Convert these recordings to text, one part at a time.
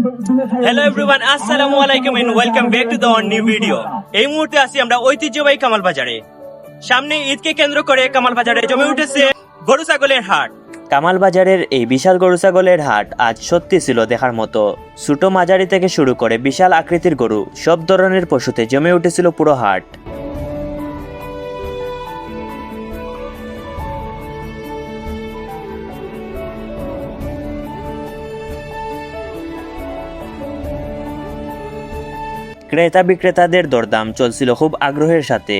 Hello everyone, আসসালামু আলাইকুম and welcome back to the new video. এই মুহূর্তে আছি আমরা ঐতিহ্যবাহী কামাল বাজারে। সামনে ঈদকে কেন্দ্র করে কামাল বাজারে জমে উঠেছে গরু ছাগলের হাট। কামাল বাজারের এই বিশাল গরু ছাগলের হাট আজ সত্যি ছিল দেখার মতো। ছোট মাঝারি থেকে শুরু করে বিশাল আকৃতির গরু, সব ধরনের পশুতে জমে উঠেছিল পুরো হাট। ক্রেতা বিক্রেতাদের দরদাম চলছিল খুব আগ্রহের সাথে।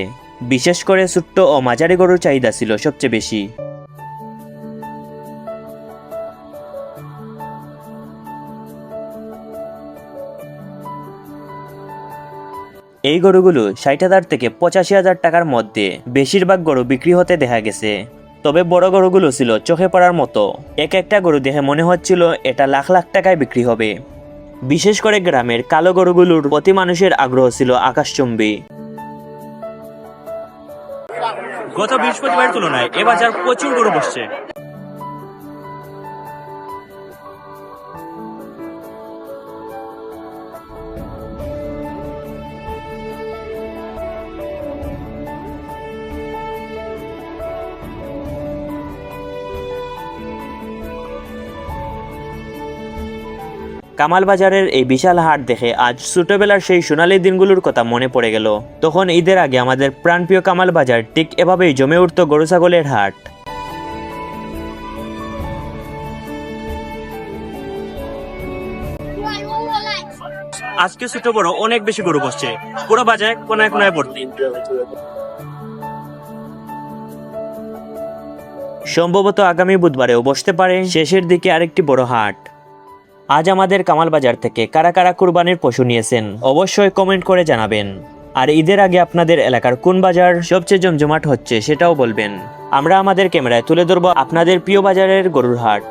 বিশেষ করে ছোট্ট ও মাঝারি গরুর চাহিদা ছিল সবচেয়ে বেশি। এই গরুগুলো 60,000 থেকে 85,000 টাকার মধ্যে বেশিরভাগ গরু বিক্রি হতে দেখা গেছে। তবে বড় গরুগুলো ছিল চোখে পড়ার মতো। এক একটা গরু দেখে মনে হচ্ছিল এটা লাখ লাখ টাকায় বিক্রি হবে। বিশেষ করে গ্রামের কালো গরুগুলোর প্রতি মানুষের আগ্রহ ছিল আকাশচুম্বী। গত বৃহস্পতিবারের তুলনায় এ বাজার প্রচুর গরু বসছে। কামাল বাজারের এই বিশাল হাট দেখে আজ ছোটবেলার সেই সোনালী দিনগুলোর কথা মনে পড়ে গেল। তখন ঈদের আগে আমাদের প্রাণপ্রিয় কামাল বাজার ঠিক এভাবেই জমে উঠত গরু ছাগলের হাট। আজকে ছোট বড় অনেক বেশি গরু বসছে, পুরো বাজার কোনায় কোনায় ভর্তি। সম্ভবত আগামী বুধবারেও বসতে পারে শেষের দিকে আরেকটি বড় হাট। আজ আমাদের কামাল বাজার থেকে কারা কারা কুরবানির পশু নিয়েছেন অবশ্যই কমেন্ট করে জানাবেন। আর ঈদের আগে আপনাদের এলাকার কোন বাজার সবচেয়ে জমজমাট হচ্ছে সেটাও বলবেন। আমরা আমাদের ক্যামেরায় তুলে ধরবো আপনাদের প্রিয় বাজারের গরুর হাট।